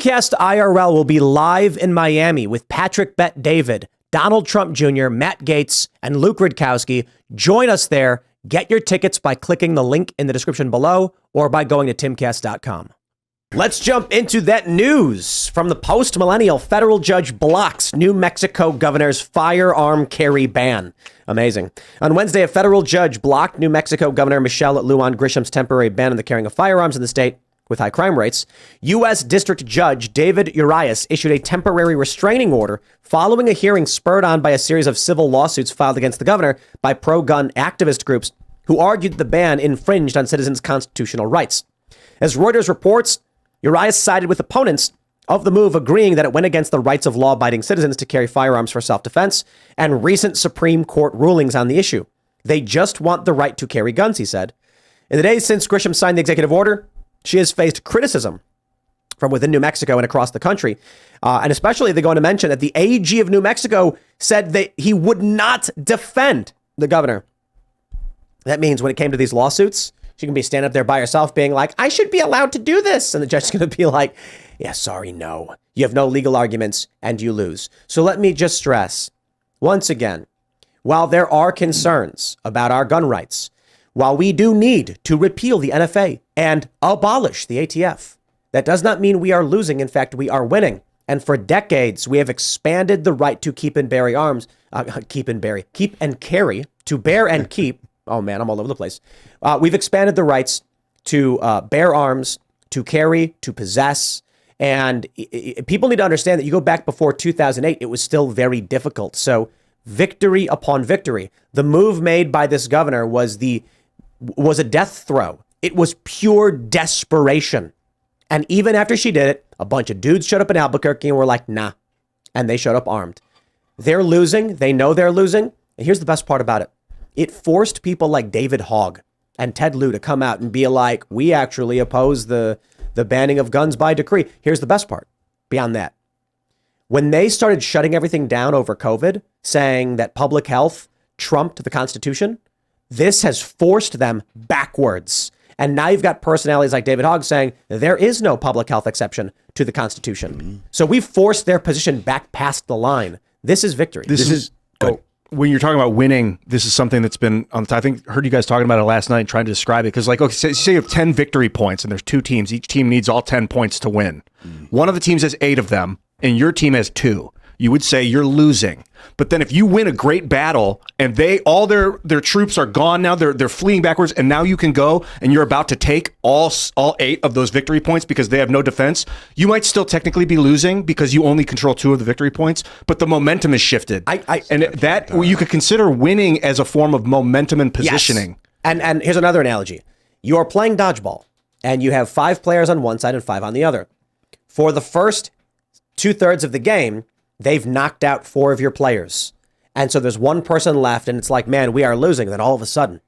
Timcast IRL will be live in Miami with Patrick Bet David, Donald Trump Jr., Matt Gaetz, and Luke Rudkowski. Join us there. Get your tickets by clicking the link in the description below or by going to timcast.com. Let's jump into that news from the post-millennial. Federal judge blocks New Mexico governor's firearm carry ban. Amazing. On Wednesday, a federal judge blocked New Mexico Governor Michelle Lujan Grisham's temporary ban on the carrying of firearms in the state with high crime rates. U.S. District Judge David Urias issued a temporary restraining order following a hearing spurred on by a series of civil lawsuits filed against the governor by pro-gun activist groups who argued the ban infringed on citizens' constitutional rights. As Reuters reports, Urias sided with opponents of the move, agreeing that it went against the rights of law-abiding citizens to carry firearms for self-defense and recent Supreme Court rulings on the issue. They just want the right to carry guns, he said. In the days since Grisham signed the executive order, she has faced criticism from within New Mexico and across the country. And especially they're going to mention that the AG of New Mexico said that he would not defend the governor. That means when it came to these lawsuits, she can be standing up there by herself being like, I should be allowed to do this. And the judge is going to be like, yeah, sorry, no. You have no legal arguments and you lose. So let me just stress once again, while there are concerns about our gun rights, while we do need to repeal the NFA and abolish the ATF, that does not mean we are losing. In fact, we are winning. And for decades, we have expanded the right to keep and carry arms, keep and carry, to bear and keep. Oh man, I'm all over the place. We've expanded the rights to bear arms, to carry, to possess. And people need to understand that you go back before 2008, it was still very difficult. So victory upon victory. The move made by this governor was a death throw. It was pure desperation. And even after she did it, a bunch of dudes showed up in Albuquerque and were like, nah. And they showed up armed. They're losing. They know they're losing. And here's the best part about it. It forced people like David Hogg and Ted Lieu to come out and be like, we actually oppose the banning of guns by decree. Here's the best part beyond that. When they started shutting everything down over COVID, saying that public health trumped the Constitution, this has forced them backwards. And now you've got personalities like David Hogg saying there is no public health exception to the Constitution. Mm-hmm. So we've forced their position back past the line. This is victory. This is when you're talking about winning, this is something that's been on the, I think heard you guys talking about it last night, trying to describe it. Because like, okay, say you have 10 victory points and there's two teams. Each team needs all 10 points to win. Mm-hmm. One of the teams has 8 of them and your team has 2. You would say you're losing. But then if you win a great battle and all their troops are gone now, they're fleeing backwards, and now you can go and you're about to take all 8 of those victory points because they have no defense, you might still technically be losing because you only control 2 of the victory points, but the momentum is shifted. You could consider winning as a form of momentum and positioning. Yes. And here's another analogy. You are playing dodgeball and you have 5 players on one side and 5 on the other. For the first 2/3 of the game, they've knocked out 4 of your players. And so there's one person left and it's like, man, we are losing. Then all of a sudden,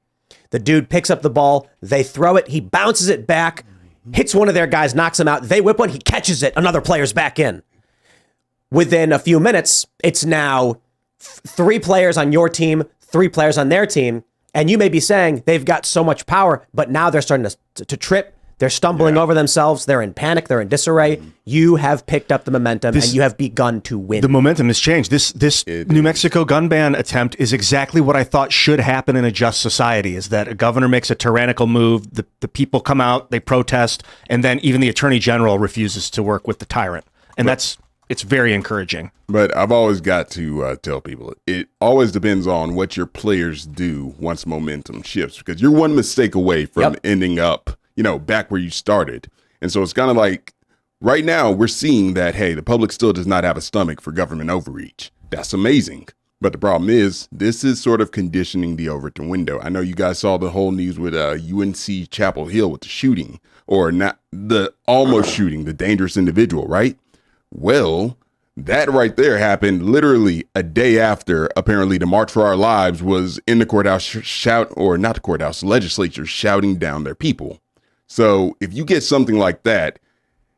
the dude picks up the ball, they throw it, he bounces it back, hits one of their guys, knocks him out. They whip one, he catches it, another player's back in. Within a few minutes, it's now 3 players on your team, 3 players on their team. And you may be saying they've got so much power, but now they're starting to trip. They're stumbling over themselves. They're in panic. They're in disarray. You have picked up the momentum and you have begun to win. The momentum has changed. This New Mexico gun ban attempt is exactly what I thought should happen in a just society, is that a governor makes a tyrannical move, the people come out, they protest, and then even the attorney general refuses to work with the tyrant. And it's very encouraging. But I've always got to tell people, it always depends on what your players do once momentum shifts, because you're one mistake away from ending up back where you started. And so it's kind of like right now we're seeing that, hey, the public still does not have a stomach for government overreach. That's amazing. But the problem is this is sort of conditioning the Overton window. I know you guys saw the whole news with UNC Chapel Hill with the shooting, or not the almost shooting, the dangerous individual, right? Well, that right there happened literally a day after apparently the March for Our Lives was in the courthouse legislature shouting down their people. So if you get something like that,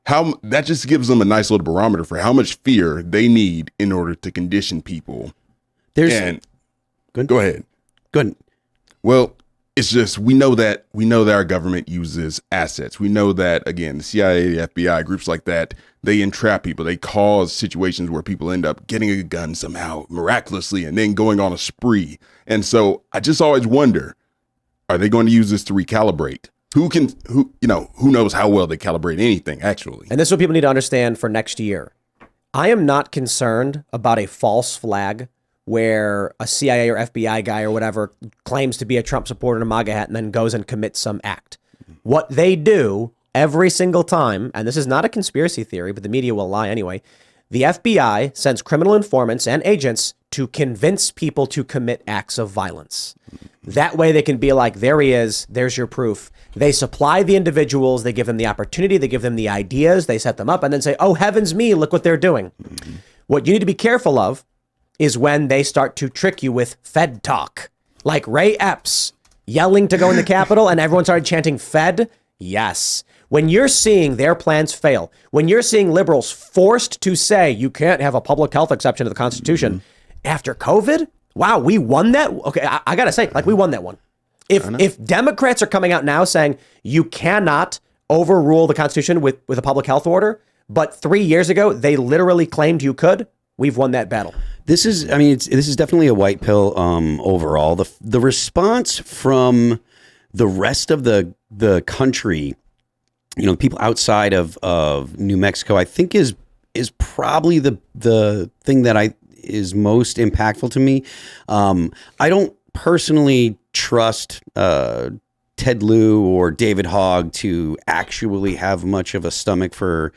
that just gives them a nice little barometer for how much fear they need in order to condition people. Go ahead. Good. Well, it's just we know that our government uses assets. We know that, again, the CIA, the FBI, groups like that, they entrap people. They cause situations where people end up getting a gun somehow miraculously and then going on a spree. And so I just always wonder, are they going to use this to recalibrate? Who knows how well they calibrate anything, actually? And this is what people need to understand for next year. I am not concerned about a false flag where a CIA or FBI guy or whatever claims to be a Trump supporter in a MAGA hat and then goes and commits some act. What they do every single time, and this is not a conspiracy theory, but the media will lie anyway, the FBI sends criminal informants and agents to convince people to commit acts of violence. That way they can be like, there he is, there's your proof. They supply the individuals, they give them the opportunity, they give them the ideas, they set them up, and then say, oh, heavens me, look what they're doing. What you need to be careful of is when they start to trick you with Fed talk, like Ray Epps yelling to go in the Capitol and everyone started chanting Fed. Yes. When you're seeing their plans fail, when you're seeing liberals forced to say you can't have a public health exception to the Constitution after COVID, wow, we won that. Okay, I got to say, like, we won that one. If Democrats are coming out now saying you cannot overrule the Constitution with a public health order, but 3 years ago they literally claimed you could, we've won that battle. This is definitely a white pill overall. The response from the rest of the country, people outside of New Mexico, I think is probably the thing that is most impactful to me. I don't personally trust Ted Lieu or David Hogg to actually have much of a stomach for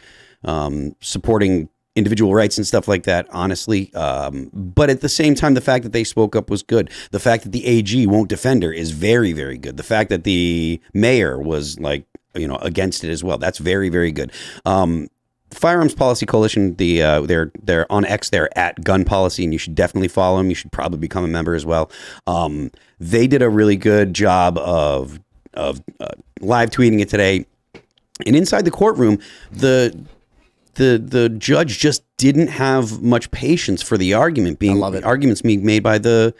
supporting individual rights and stuff like that, honestly. But at the same time, the fact that they spoke up was good. The fact that the AG won't defend her is very, very good. The fact that the mayor was against it as well, that's very, very good. Firearms Policy Coalition, they're on X, they're at Gun Policy, and you should definitely follow them. You should probably become a member as well. They did a really good job of live tweeting it today. And inside the courtroom, the judge just didn't have much patience for the arguments being made by the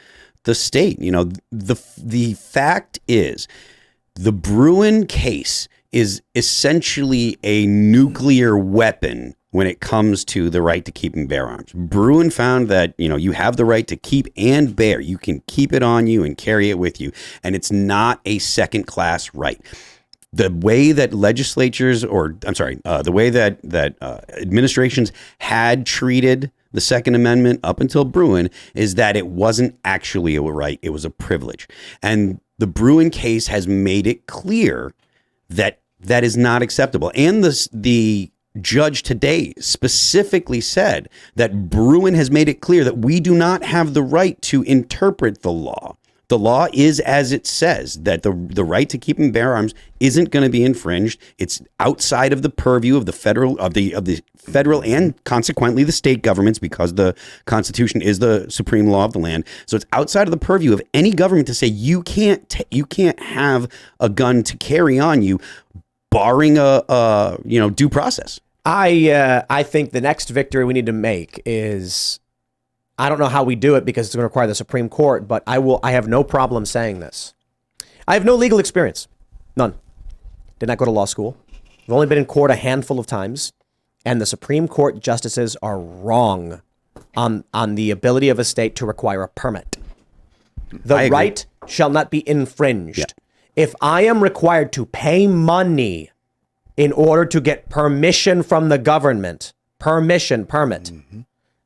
state. The fact is, the Bruen case is essentially a nuclear weapon when it comes to the right to keep and bear arms. Bruen found that, you have the right to keep and bear. You can keep it on you and carry it with you. And it's not a second-class right. The way that the way that administrations had treated the Second Amendment up until Bruen is that it wasn't actually a right. It was a privilege. And the Bruen case has made it clear that that is not acceptable. And the judge today specifically said that Bruen has made it clear that we do not have the right to interpret the law. The law is as it says, that the right to keep and bear arms isn't going to be infringed. It's outside of the purview of the federal and consequently the state governments, because the Constitution is the supreme law of the land. So it's outside of the purview of any government to say you can't have a gun to carry on you, barring a due process. I think the next victory we need to make is, I don't know how we do it because it's going to require the Supreme Court, but I have no problem saying this. I have no legal experience. None. Did not go to law school. I've only been in court a handful of times, and the Supreme Court justices are wrong on the ability of a state to require a permit. The right shall not be infringed. Yeah. If I am required to pay money in order to get permission from the government, permit,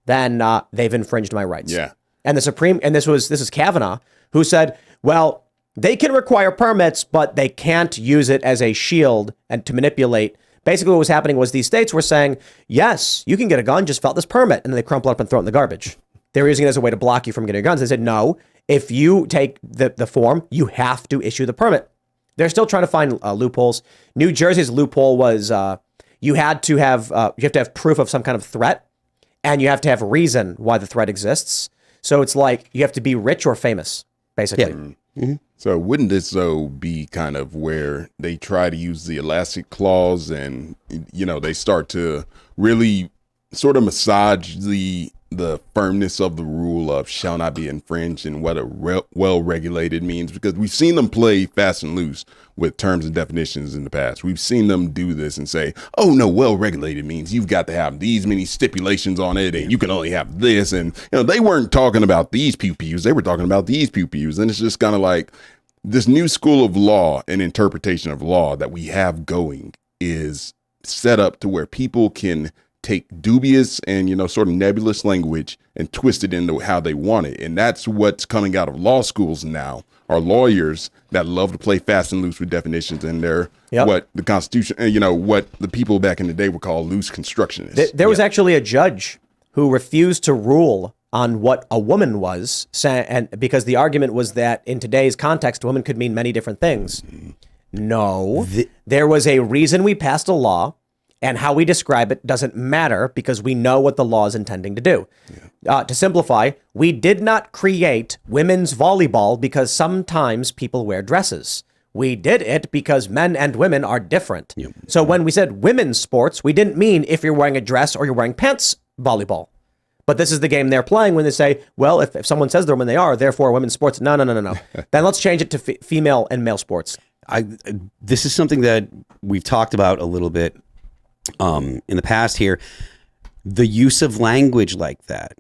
then they've infringed my rights. Yeah. And this is Kavanaugh, who said, well, they can require permits, but they can't use it as a shield and to manipulate. Basically, what was happening was these states were saying, yes, you can get a gun, just fill out this permit. And then they crumple it up and throw it in the garbage. They were using it as a way to block you from getting your guns. They said, no, if you take the form, you have to issue the permit. They're still trying to find loopholes. New Jersey's loophole was you have to have proof of some kind of threat. And you have to have a reason why the threat exists. So it's like you have to be rich or famous, basically. Yeah. Mm-hmm. So wouldn't this, though, be kind of where they try to use the elastic clause and, they start to really sort of massage the the firmness of the rule of shall not be infringed and what a well-regulated means, because we've seen them play fast and loose with terms and definitions in the past. We've seen them do this and say, oh no, well-regulated means you've got to have these many stipulations on it and you can only have this. And they weren't talking about these pew-pews, they were talking about these pew-pews. And it's just kind of like this new school of law and interpretation of law that we have going is set up to where people can take dubious and, sort of nebulous language and twist it into how they want it. And that's what's coming out of law schools now, are lawyers that love to play fast and loose with definitions, and they're what the Constitution, what the people back in the day would call loose constructionists. There was actually a judge who refused to rule on what a woman was, and because the argument was that in today's context, woman could mean many different things. No, there was a reason we passed a law. And how we describe it doesn't matter because we know what the law is intending to do. To simplify, we did not create women's volleyball because sometimes people wear dresses. We did it because men and women are different. So when we said women's sports, we didn't mean if you're wearing a dress or you're wearing pants volleyball. But this is the game they're playing when they say, well, if someone says they're women, they are, therefore women's sports. No. Then let's change it to female and male sports. This is something that we've talked about a little bit in the past here. The use of language like that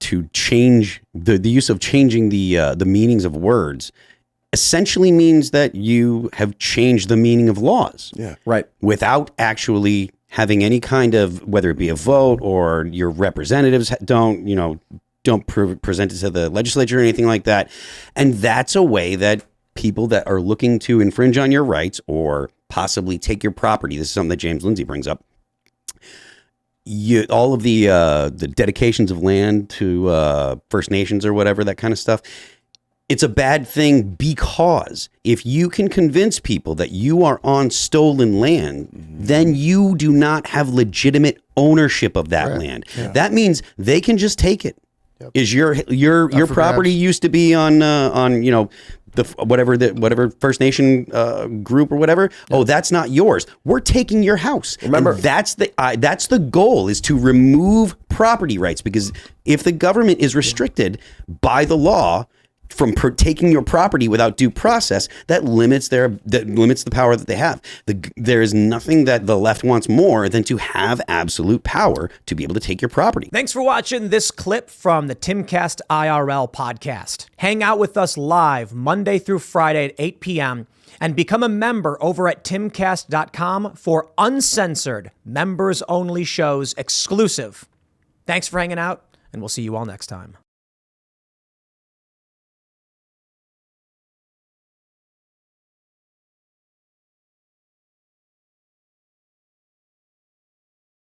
to change the use of changing the meanings of words essentially means that you have changed the meaning of laws. Yeah, right. Without actually having any kind of, whether it be a vote or your representatives don't present it to the legislature or anything like that. And that's a way that people that are looking to infringe on your rights or possibly take your property. This is something that James Lindsay brings up. All of the dedications of land to First Nations or whatever, that kind of stuff. It's a bad thing because if you can convince people that you are on stolen land, then you do not have legitimate ownership of that land. Yeah. That means they can just take it. Yep. Is your property used to be on whatever First Nation group or whatever? Yep. Oh, that's not yours. We're taking your house. Remember, and that's the goal, is to remove property rights, because if the government is restricted by the law from taking your property without due process, that limits the power that they have. There is nothing that the left wants more than to have absolute power to be able to take your property. Thanks for watching this clip from the Timcast IRL podcast. Hang out with us live Monday through Friday at 8 p.m. and become a member over at timcast.com for uncensored, members-only shows exclusive. Thanks for hanging out, and we'll see you all next time.